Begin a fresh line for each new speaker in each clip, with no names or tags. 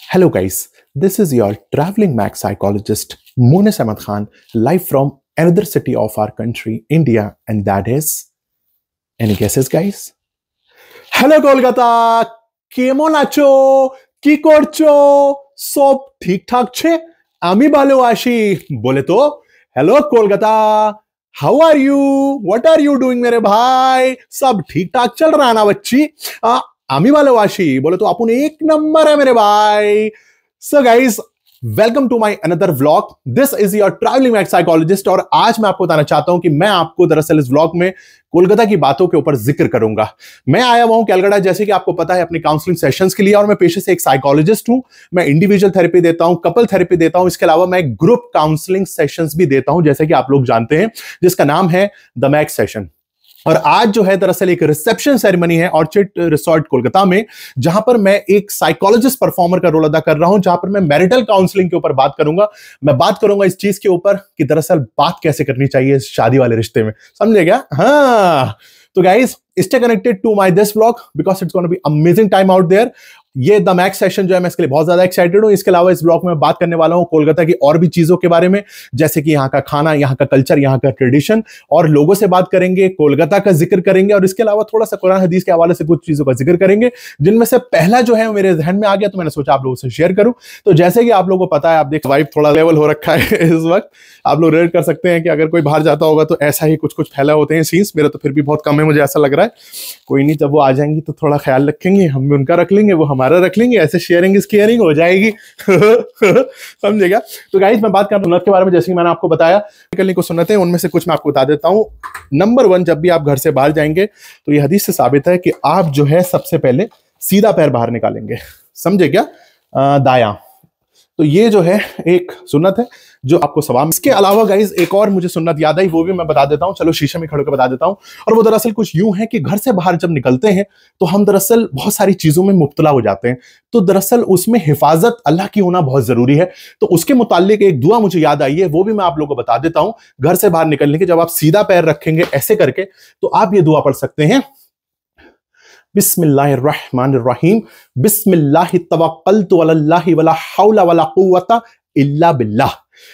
Hello, guys. This is your traveling Max psychologist, Munis Ahmad Khan, live from another city of our country, India, and that is. Any guesses, guys? Hello, Kolkata. কেমন আছো? কি করছো? সব ঠিকঠাক ছে? আমি ভালো আছি বলে তো hello Kolkata how are you what are you doing मेरे भाई सब ठीक ठाक चल रहा है ना बच्ची आमी वाले वाशी बोले तो अपन एक नंबर है मेरे भाई so guys welcome to my another vlog this is your travelling Max psychologist और आज मैं आपको बताना चाहता हूं कि मैं आपको दरअसल इस व्लॉग में कोलकाता की बातों के ऊपर जिक्र करूंगा। मैं आया हुआ हूं कैलकाटा, जैसे कि आपको पता है, अपनी काउंसलिंग सेशंस के लिए और मैं पेशे से एक साइकोलॉजिस्ट हूं। मैं इंडिविजुअल थेरेपी देता हूं, कपल थेरेपी देता हूं, इसके अलावा मैं ग्रुप काउंसलिंग सेशंस भी देता हूं, जैसे कि आप लोग जानते हैं, जिसका नाम है द मैक्स सेशन। और आज जो है दरअसल एक रिसेप्शन सेरेमनी है ऑर्चिड रिसोर्ट कोलकाता में, जहां पर मैं एक साइकोलॉजिस्ट परफॉर्मर का रोल अदा कर रहा हूं, जहां पर मैं मैरिटल काउंसलिंग के ऊपर बात करूंगा। मैं बात करूंगा इस चीज के ऊपर कि दरअसल बात कैसे करनी चाहिए शादी वाले रिश्ते में, समझे क्या? हाँ, तो guys stay connected to my this vlog because it's gonna be amazing time out there. ये द मैक्स सेशन जो है, मैं इसके लिए बहुत ज्यादा एक्साइटेड हूं। इसके अलावा इस ब्लॉग में बात करने वाला हूं कोलकाता की और भी चीजों के बारे में, जैसे कि यहाँ का खाना, यहाँ का कल्चर, यहाँ का ट्रेडिशन, और लोगों से बात करेंगे, कोलकाता का जिक्र करेंगे, और इसके अलावा थोड़ा सा कुरान हदीस के हवाले से कुछ चीजों का जिक्र करेंगे, जिनमें से पहला जो है मेरे जहन में आ गया, तो मैंने सोचा आप लोगों से शेयर करूं। तो जैसे कि आप लोगों को पता है, आप देख वाइब थोड़ा लेवल हो रखा है इस वक्त, आप लोग रेट कर सकते हैं कि अगर कोई बाहर जाता होगा तो ऐसा ही कुछ कुछ फैला होते हैं सीन्स। मेरा तो फिर भी बहुत कम है, मुझे ऐसा लग रहा है। कोई नहीं, जब वो आ जाएंगी तो थोड़ा ख्याल रखेंगे, हम भी उनका रख लेंगे, वो हमारा रख लेंगे, ऐसे शेयरिंग इज केयरिंग हो जाएगी समझेगा? तो गाइस मैं बात कर सुन्नत के बारे में, जैसे कि मैंने आपको बताया, निकलने को सुन्नत है, उनमें से कुछ मैं आपको बता देता हूं। नंबर 1, जब भी आप घर से बाहर जाएंगे तो ये हदीस से साबित है कि आप जो है सबसे पहले सीधा पैर बाहर निकालेंगे, समझे क्या? दायां। तो ये जो है एक सुन्नत है जो आपको सवाब। इसके अलावा गाइस एक और मुझे सुन्नत याद आई, वो भी मैं बता देता हूं। चलो शीशे में खड़े होकर बता देता हूं। और वो दरअसल कुछ यूं है कि घर से बाहर जब निकलते हैं तो हम दरअसल बहुत सारी चीजों में मुब्तला हो जाते हैं, तो दरअसल उसमें हिफाजत अल्लाह की होना बहुत जरूरी है। तो उसके मुतालिक एक दुआ मुझे याद आई है, वो भी मैं आप लोगों को बता देता हूं। घर से बाहर निकलने के जब आप सीधा पैर रखेंगे ऐसे करके, तो आप ये दुआ पढ़ सकते हैं, बिस्मिल्लाहिर्रहमानिर्रहीम, बिस्मिल्लाहि तवक्कलतु अलल्लाहि वला हौला वला कुव्वता इल्ला बिल्लाह।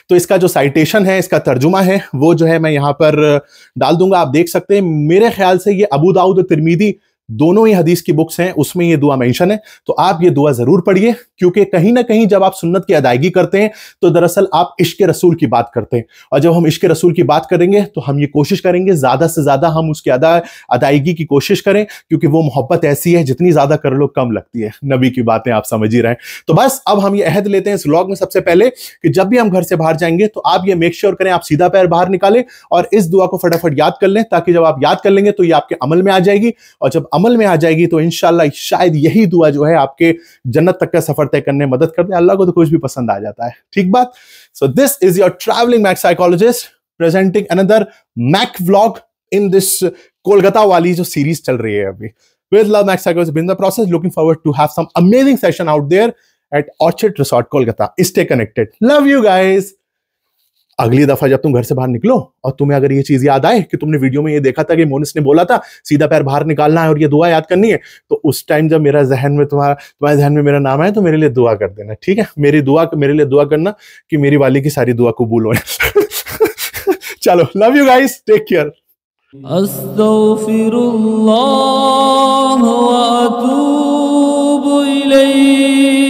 तो इसका जो साइटेशन है, इसका तर्जुमा है, वो जो है मैं यहां पर डाल दूंगा, आप देख सकते हैं। मेरे ख्याल से ये अबू दाऊद और तिरमिदी दोनों ही हदीस की बुक्स हैं, उसमें ये दुआ मेंशन है। तो आप ये दुआ जरूर पढ़िए, क्योंकि कहीं ना कहीं जब आप सुन्नत की अदायगी करते हैं तो दरअसल आप इश्क रसूल की बात करते हैं, और जब हम इश्क रसूल की बात करेंगे तो हम ये कोशिश करेंगे ज्यादा से ज्यादा हम उसकी अदायगी की कोशिश करें, क्योंकि वो मोहब्बत ऐसी है जितनी ज्यादा कर लो कम लगती है। नबी की बातें आप समझ ही रहे हैं। तो बस अब हम ये अहद लेते हैं इस व्लॉग में सबसे पहले कि जब भी हम घर से बाहर जाएंगे तो आप ये मेक श्योर करें आप सीधा पैर बाहर निकालें, और इस दुआ को फटाफट याद कर लें, ताकि जब आप याद कर लेंगे तो ये आपके अमल में आ जाएगी, और जब अमल में आ जाएगी तो इंशाल्लाह शायद यही दुआ जो है आपके जन्नत तक का सफर तय करने में मदद करते हैं। अल्लाह को तो कुछ भी पसंद आ जाता है, ठीक बात? So this is your travelling Max psychologist presenting another Mac vlog in this Kolkata वाली जो सीरीज चल रही है अभी, with love max psychology in the process, looking forward to have some amazing session out there at Orchid Resort Kolkata. Stay connected, love you guys. अगली दफा जब तुम घर से बाहर निकलो और तुम्हें अगर ये चीज याद आए कि तुमने वीडियो में ये देखा था कि मोनिस ने बोला था सीधा पैर बाहर निकालना है और ये दुआ याद करनी है, तो उस टाइम जब मेरा जहन में तुम्हारे जहन में मेरा नाम आए तो मेरे लिए दुआ कर देना, ठीक है? मेरे लिए दुआ करना कि मेरी वाली की सारी दुआ कबूल हो। चलो, love you guys, take care.
अस्तगफिरुल्लाह व अतूबु इलैहि।